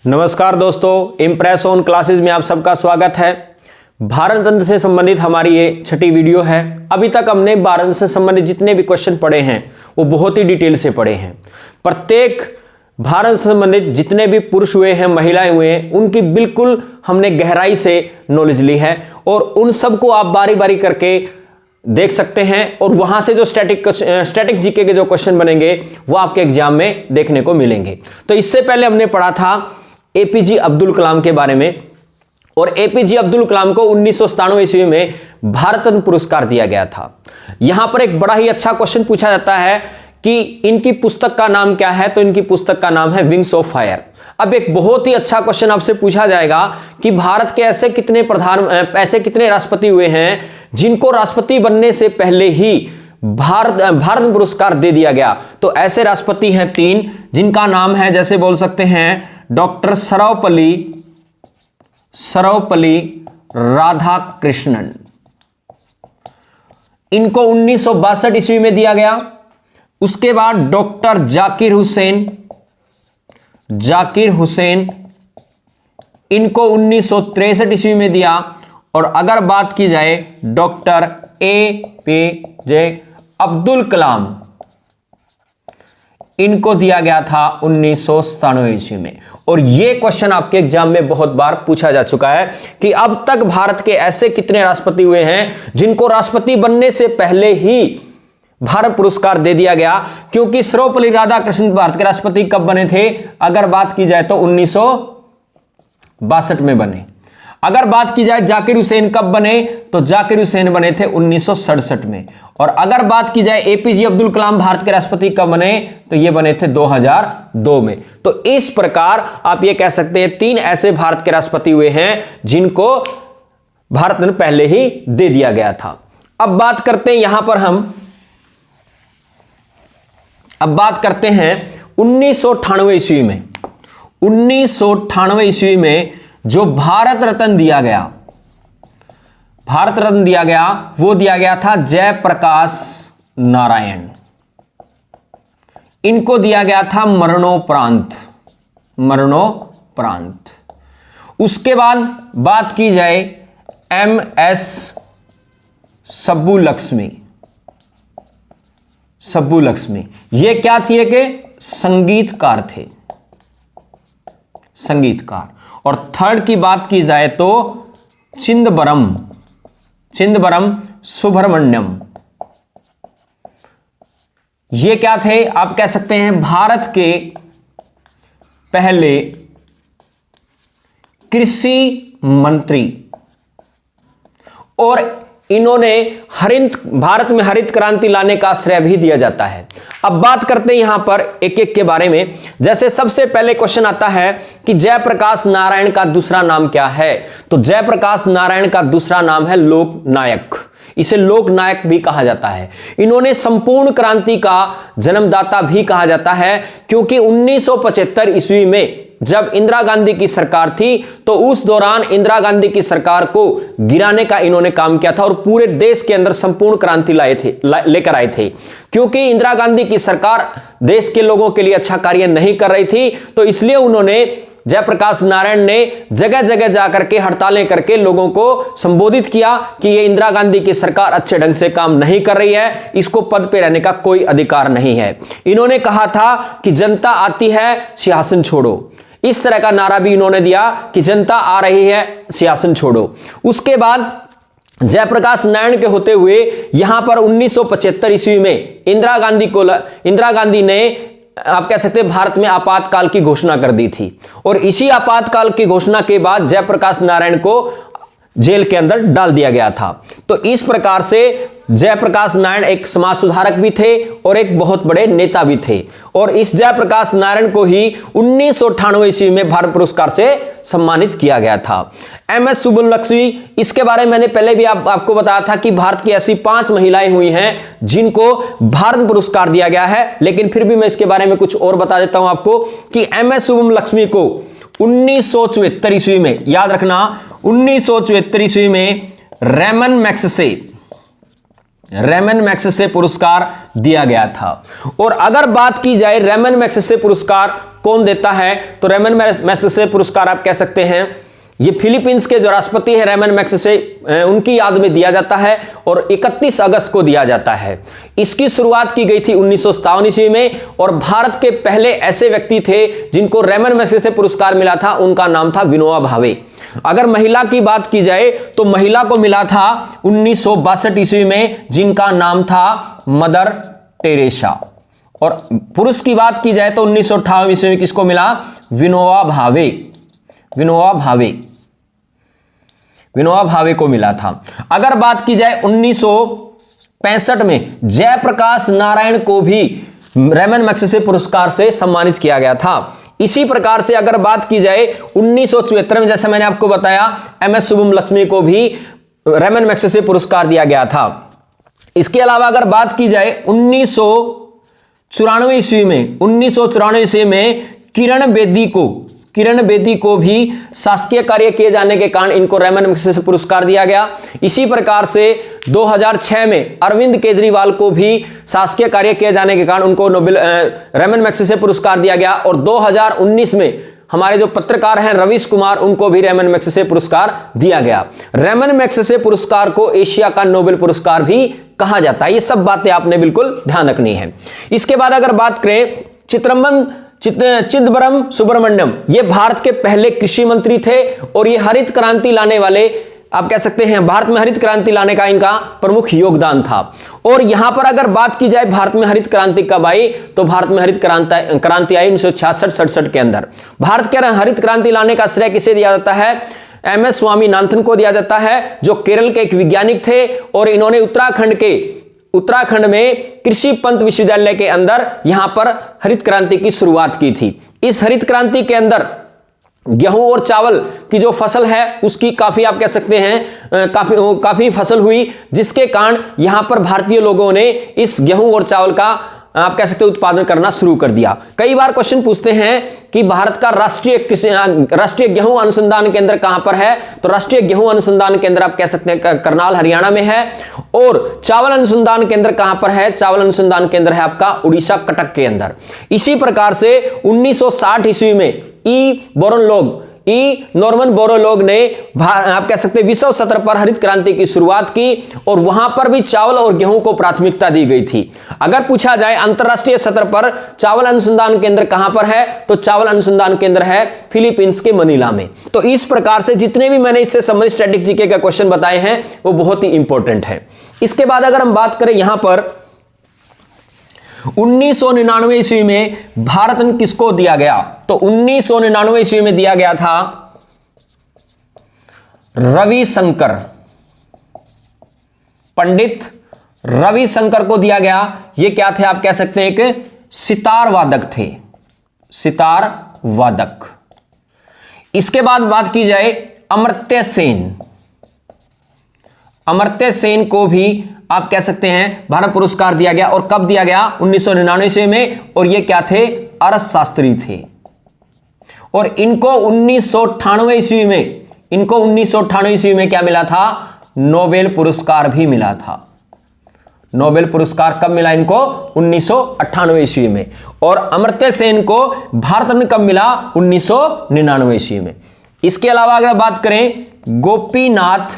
नमस्कार दोस्तों, impress on classes में आप सबका स्वागत है। भारत तंत्र से संबंधित हमारी ये छठी वीडियो है। अभी तक हमने भारत से संबंधित जितने भी क्वेश्चन पढ़े हैं वो बहुत ही डिटेल से पढ़े हैं। प्रत्येक भारत से संबंधित जितने भी पुरुष हुए हैं, महिलाएं हुए हैं, उनकी बिल्कुल हमने गहराई से नॉलेज ली है और उन सबको आप बारी बारी करके देख सकते हैं और वहां से जो स्टैटिक जीके के जो क्वेश्चन बनेंगे वो आपके एग्जाम में देखने को मिलेंगे। तो इससे पहले हमने पढ़ा था एपीजे अब्दुल कलाम के बारे में और एपीजे अब्दुल कलाम को 1997 ईस्वी में भारत रत्न पुरस्कार दिया गया था। यहां पर एक बड़ा ही अच्छा क्वेश्चन पूछा जाता है कि इनकी पुस्तक का नाम क्या है, तो इनकी पुस्तक का नाम है विंग्स ऑफ फायर। अब एक बहुत ही अच्छा क्वेश्चन आपसे पूछा जाएगा कि भारत के ऐसे कितने राष्ट्रपति हुए हैं जिनको राष्ट्रपति बनने से पहले ही भारत पुरस्कार दे दिया गया। तो ऐसे राष्ट्रपति हैं 3 जिनका नाम है, जैसे बोल सकते हैं डॉक्टर सर्वपल्ली राधाकृष्णन। इनको 1962 ईस्वी में दिया गया। उसके बाद डॉक्टर जाकिर हुसैन इनको 1963 ईस्वी में दिया। और अगर बात की जाए डॉक्टर एपीजे अब्दुल कलाम, इनको दिया गया था 1997 ईस्वी में। और यह क्वेश्चन आपके एग्जाम में बहुत बार पूछा जा चुका है कि अब तक भारत के ऐसे कितने राष्ट्रपति हुए हैं जिनको राष्ट्रपति बनने से पहले ही भारत पुरस्कार दे दिया गया। क्योंकि सर्वपल्ली राधाकृष्णन भारत के राष्ट्रपति कब बने थे, अगर बात की जाए तो 1962 में बने। अगर बात की जाए जाकिर हुसैन कब बने, तो जाकिर हुसैन बने थे 1967 में। और अगर बात की जाए एपीजे अब्दुल कलाम भारत के राष्ट्रपति कब बने, तो ये बने थे 2002 में। तो इस प्रकार आप ये कह सकते हैं 3 ऐसे भारत के राष्ट्रपति हुए हैं जिनको भारत रत्न पहले ही दे दिया गया था। अब बात करते हैं यहां पर हम 1998 ईस्वी में। 1998 ईस्वी में जो भारत रत्न दिया गया वो दिया गया था जयप्रकाश नारायण। इनको दिया गया था मरणोपरांत। उसके बाद बात की जाए MS सब्बुलक्ष्मी, ये क्या थी कि संगीतकार थे, संगीतकार। और थर्ड की बात की जाए तो चिदंबरम सुब्रमण्यम, ये क्या थे, आप कह सकते हैं भारत के पहले कृषि मंत्री। और इन्होंने भारत में हरित क्रांति लाने का श्रेय भी दिया जाता है। अब बात करते हैं यहां पर एक एक के बारे में। जैसे सबसे पहले क्वेश्चन आता है कि जयप्रकाश नारायण का दूसरा नाम क्या है, तो जयप्रकाश नारायण का दूसरा नाम है लोकनायक। इसे लोकनायक भी कहा जाता है। इन्होंने संपूर्ण क्रांति का जन्मदाता भी कहा जाता है, क्योंकि 1975 ईस्वी में जब इंदिरा गांधी की सरकार थी तो उस दौरान इंदिरा गांधी की सरकार को गिराने का इन्होंने काम किया था और पूरे देश के अंदर संपूर्ण क्रांति लेकर आए थे। क्योंकि इंदिरा गांधी की सरकार देश के लोगों के लिए अच्छा कार्य नहीं कर रही थी, तो इसलिए उन्होंने जयप्रकाश नारायण ने जगह जगह जाकर के हड़तालें करके लोगों को संबोधित किया कि ये इंदिरा गांधी की सरकार अच्छे ढंग से काम नहीं कर रही है, इसको पद पे रहने का कोई अधिकार नहीं है। इन्होंने कहा था कि जनता आती है सिंहासन छोड़ो, इस तरह का नारा भी इन्होंने दिया कि जनता आ रही है सिंहासन छोड़ो। उसके बाद जयप्रकाश नारायण के होते हुए यहां पर 1975 ईस्वी में इंदिरा गांधी ने, आप कह सकते हैं, भारत में आपातकाल की घोषणा कर दी थी। और इसी आपातकाल की घोषणा के बाद जयप्रकाश नारायण को जेल के अंदर डाल दिया गया था। तो इस प्रकार से जयप्रकाश नारायण एक समाज सुधारक भी थे और एक बहुत बड़े नेता भी थे। और इस जयप्रकाश नारायण को ही 1998 ईस्वी में भारत पुरस्कार से सम्मानित किया गया था। MS सुब्बुलक्ष्मी, इसके बारे में मैंने पहले भी आपको बताया था कि भारत की ऐसी 5 महिलाएं हुई हैं जिनको भारत पुरस्कार दिया गया है। लेकिन फिर भी मैं इसके बारे में कुछ और बता देता हूं आपको कि MS सुब्बुलक्ष्मी को 1974 ईस्वी में, याद रखना 1974 ईस्वी में रेमन मैग्सेसे पुरस्कार दिया गया था। और अगर बात की जाए रेमन मैग्सेसे पुरस्कार कौन देता है? तो रैमन मैग्सेसे पुरस्कार आप कह सकते हैं ये फिलीपींस के जो राष्ट्रपति है रैमन मैग्सेसे, उनकी याद में दिया जाता है और 31 अगस्त को दिया जाता है। इसकी शुरुआत की गई थी 1957 ईस्वी में और भारत के पहले ऐसे व्यक्ति थे जिनको रैमन मैग्सेसे पुरस्कार मिला था, उनका नाम था विनोबा भावे। अगर महिला की बात की जाए तो महिला को मिला था 1962 ईस्वी में, जिनका नाम था मदर टेरेसा। और पुरुष की बात की जाए तो 1958 ईस्वी में किसको मिला? विनोबा भावे। विनोबा भावे, विनोबा भावे को मिला था। अगर बात की जाए 1965 में जयप्रकाश नारायण को भी रैमन मैग्सेसे पुरस्कार से सम्मानित किया गया था। इसी प्रकार से अगर बात की जाए 1974 में, जैसे मैंने आपको बताया, एमएस शुभम लक्ष्मी को भी रैमन मैग्सेसे पुरस्कार दिया गया था। इसके अलावा अगर बात की जाए 1994 ईस्वी में किरण बेदी को भी शासकीय कार्य किए जाने के कारण इनको रैमन मैग्सेसे पुरस्कार दिया गया। इसी प्रकार से 2006 में अरविंद केजरीवाल को भी शासकीय कार्य किए जाने के कारण उनको रैमन मैग्सेसे पुरस्कार दिया गया। और 2019 में हमारे जो पत्रकार हैं रवीश कुमार, उनको भी रैमन मैग्सेसे पुरस्कार दिया गया। रैमन मैग्सेसे पुरस्कार को एशिया का नोबेल पुरस्कार भी कहा जाता है। ये सब बातें आपने बिल्कुल ध्यान रखनी है। इसके बाद अगर बात करें चिदंबरम सुब्रमण्यम, ये भारत के पहले कृषि मंत्री थे और ये हरित क्रांति लाने वाले, आप कह सकते हैं भारत में हरित क्रांति लाने का इनका प्रमुख योगदान था। और यहां पर अगर बात की जाए भारत में हरित क्रांति कब आई, तो भारत में हरित क्रांति आई 1966-67 के अंदर। भारत के हरित क्रांति लाने का श्रेय किसे दिया जाता है? एमएस स्वामीनाथन को दिया जाता है, जो केरल के एक वैज्ञानिक थे और इन्होंने उत्तराखंड में कृषि पंत विश्वविद्यालय के अंदर यहां पर हरित क्रांति की शुरुआत की थी। इस हरित क्रांति के अंदर गेहूं और चावल की जो फसल है उसकी काफी, आप कह सकते हैं काफी फसल हुई, जिसके कारण यहां पर भारतीय लोगों ने इस गेहूं और चावल का, आप कह सकते हैं, उत्पादन करना शुरू कर दिया। कई बार क्वेश्चन पूछते हैं कि भारत का राष्ट्रीय गेहूं अनुसंधान केंद्र कहां पर है? तो राष्ट्रीय गेहूं अनुसंधान केंद्र आप कह सकते हैं करनाल हरियाणा में है। और चावल अनुसंधान केंद्र कहां पर है? चावल अनुसंधान केंद्र है आपका उड़ीसा कटक के अंदर। इसी प्रकार से 1960 ईस्वी में नॉर्मन बोरलॉग ने, आप कह सकते हैं, विश्व स्तर पर हरित क्रांति की शुरुआत की और वहां पर भी चावल और गेहूं को प्राथमिकता दी गई थी। अगर पूछा जाए अंतरराष्ट्रीय स्तर पर चावल अनुसंधान केंद्र कहां पर है, तो चावल अनुसंधान केंद्र है फिलीपींस के मनीला में। तो इस प्रकार से जितने भी मैंने इससे संबंधित स्टैटिक जीके का क्वेश्चन बताए हैं वो बहुत ही इंपॉर्टेंट है। इसके बाद अगर हम बात करें यहां पर 1999 ईस्वी में भारत रत्न किसको दिया गया? तो 1999 ईस्वी में दिया गया था रविशंकर, पंडित रविशंकर को दिया गया। ये क्या थे? आप कह सकते हैं एक सितार वादक थे, सितार वादक। इसके बाद बात की जाए अमर्त्य सेन को भी आप कह सकते हैं भारत पुरस्कार दिया गया। और कब दिया गया? 1999 ईस्वी में। और ये क्या थे? अर्थशास्त्री थे। और इनको 1998 ईस्वी में क्या मिला था? नोबेल पुरस्कार भी मिला था। नोबेल पुरस्कार कब मिला इनको? 1998 ईस्वी में। और अमर्त्य सेन को भारत रत्न कब मिला? 1999 ईस्वी में। इसके अलावा अगर बात करें गोपीनाथ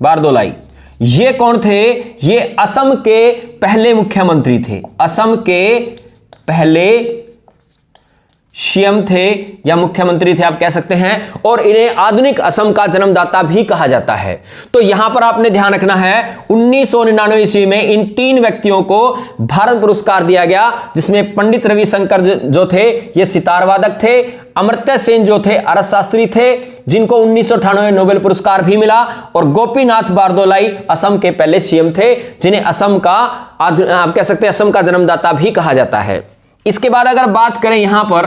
बारदोलाई, ये कौन थे? ये असम के पहले मुख्यमंत्री थे, असम के पहले सीएम थे या मुख्यमंत्री थे, आप कह सकते हैं। और इन्हें आधुनिक असम का जन्मदाता भी कहा जाता है। तो यहां पर आपने ध्यान रखना है 1999 ईस्वी में इन 3 व्यक्तियों को भारत पुरस्कार दिया गया, जिसमें पंडित रविशंकर जो थे ये सितार वादक थे, अमर्त्य सेन जो थे अर्थशास्त्री थे जिनको 1998 में नोबेल पुरस्कार भी मिला, और गोपीनाथ बारदोलाई असम के पहले सीएम थे जिन्हें असम का, आप कह सकते हैं, असम का जन्मदाता भी कहा जाता है। इसके बाद अगर बात करें यहां पर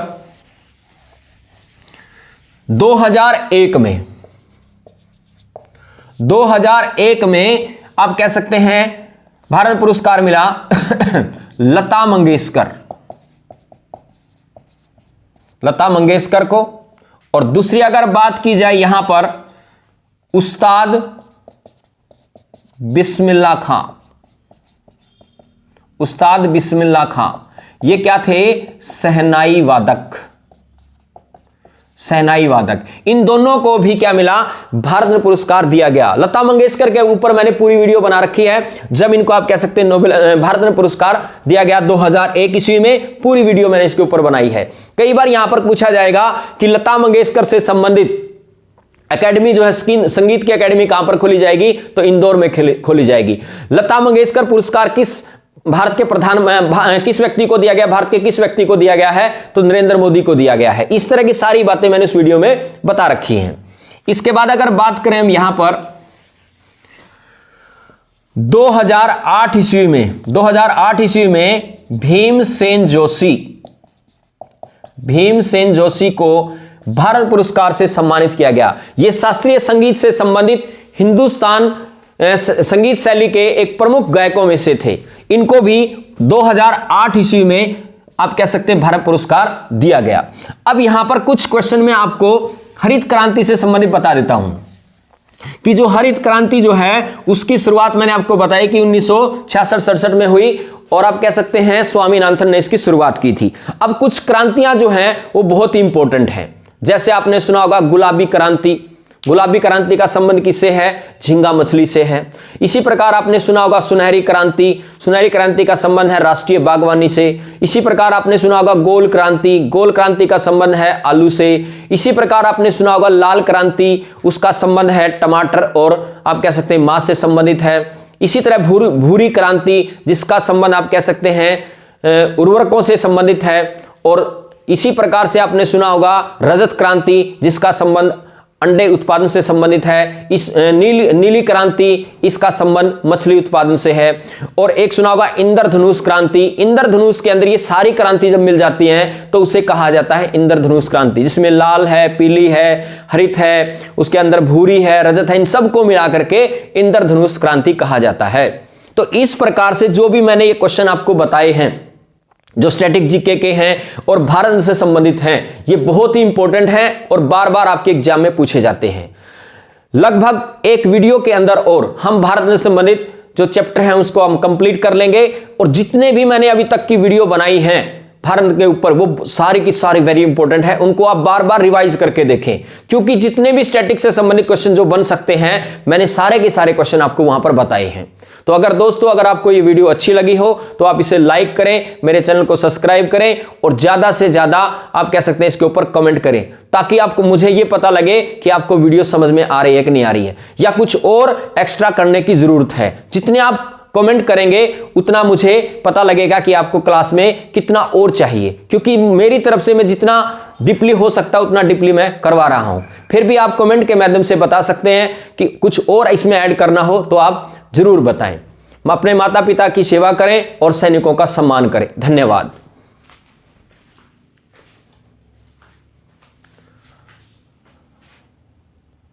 2001 में आप कह सकते हैं भारत पुरस्कार मिला लता मंगेशकर को। और दूसरी अगर बात की जाए यहां पर उस्ताद बिस्मिल्लाह खां, उस्ताद बिस्मिल्लाह खां, ये क्या थे? शहनाई वादक। शहनाई वादक, इन दोनों को भी क्या मिला? भारत रत्न पुरस्कार दिया गया। लता मंगेशकर के ऊपर मैंने पूरी वीडियो बना रखी है, जब इनको आप कह सकते हैं नोबेल भारत रत्न पुरस्कार दिया गया 2001 ईस्वी में, पूरी वीडियो मैंने इसके ऊपर बनाई है। कई बार यहां पर पूछा जाएगा कि लता मंगेशकर से संबंधित एकेडमी जो है, संगीत की एकेडमी कहां पर खोली जाएगी? तो इंदौर में खोली जाएगी। लता मंगेशकर पुरस्कार किस भारत के किस व्यक्ति को दिया गया? भारत के किस व्यक्ति को दिया गया है? तो नरेंद्र मोदी को दिया गया है। इस तरह की सारी बातें मैंने इस वीडियो में बता रखी हैं। इसके बाद अगर बात करें हम यहां पर 2008 ईस्वी में भीमसेन जोशी को भारत पुरस्कार से सम्मानित किया गया। यह शास्त्रीय संगीत से संबंधित हिंदुस्तान संगीत शैली के एक प्रमुख गायकों में से थे। इनको भी 2008 ईस्वी में आप कह सकते हैं भारत पुरस्कार दिया गया। अब यहां पर कुछ क्वेश्चन में आपको हरित क्रांति से संबंधित बता देता हूं कि जो हरित क्रांति जो है उसकी शुरुआत मैंने आपको बताई कि 1966-67 में हुई, और आप कह सकते हैं स्वामीनाथन ने इसकी शुरुआत की थी। अब कुछ क्रांतियां जो हैं वो बहुत ही इंपॉर्टेंट हैं। जैसे आपने सुना होगा गुलाबी क्रांति। गुलाबी क्रांति का संबंध किससे है? झींगा मछली से है। इसी प्रकार आपने सुना होगा सुनहरी क्रांति। सुनहरी क्रांति का संबंध है राष्ट्रीय बागवानी से। इसी प्रकार आपने सुना होगा गोल क्रांति। गोल क्रांति का संबंध है आलू से। इसी प्रकार आपने सुना होगा लाल क्रांति, उसका संबंध है टमाटर और आप कह सकते हैं मांस से संबंधित है। इसी तरह भूरी क्रांति, जिसका संबंध आप कह सकते हैं उर्वरकों से संबंधित है। और इसी प्रकार से आपने सुना होगा रजत क्रांति, जिसका संबंध अंडे उत्पादन से संबंधित है। इस नीली क्रांति, इसका संबंध मछली उत्पादन से है। और एक सुना होगा इंद्रधनुष क्रांति। इंद्रधनुष के अंदर ये सारी क्रांति जब मिल जाती हैं तो उसे कहा जाता है इंद्रधनुष क्रांति, जिसमें लाल है, पीली है, हरित है, उसके अंदर भूरी है, रजत है, इन सबको मिला करके इंद्रधनुष क्रांति कहा जाता है। तो इस प्रकार से जो भी मैंने ये क्वेश्चन आपको बताए हैं, जो स्टैटिक जीके के हैं और भारत से संबंधित हैं, ये बहुत ही इंपॉर्टेंट हैं और बार बार आपके एग्जाम में पूछे जाते हैं। लगभग एक वीडियो के अंदर और हम भारत से संबंधित जो चैप्टर हैं उसको हम कंप्लीट कर लेंगे। और जितने भी मैंने अभी तक की वीडियो बनाई हैं भारत के ऊपर, वो सारी की सारी वेरी इंपॉर्टेंट है। उनको आप बार बार रिवाइज करके देखें, क्योंकि जितने भी स्टैटिक से संबंधित क्वेश्चन जो बन सकते हैं, मैंने सारे के सारे क्वेश्चन आपको वहां पर बताए हैं। तो अगर दोस्तों अगर आपको ये वीडियो अच्छी लगी हो तो आप इसे लाइक करें, मेरे चैनल को सब्सक्राइब करें और ज्यादा से ज्यादा आप कह सकते हैं इसके ऊपर कमेंट करें, ताकि आपको मुझे ये पता लगे कि आपको वीडियो समझ में आ रही है कि नहीं आ रही है, या कुछ और एक्स्ट्रा करने की जरूरत है। जितने आप कमेंट करेंगे उतना मुझे पता लगेगा कि आपको क्लास में कितना और चाहिए, क्योंकि मेरी तरफ से मैं जितना डीपली हो सकता है उतना डीपली मैं करवा रहा हूं। फिर भी आप कमेंट के माध्यम से बता सकते हैं कि कुछ और इसमें ऐड करना हो तो आप जरूर बताएं। अपने माता पिता की सेवा करें और सैनिकों का सम्मान करें। धन्यवाद।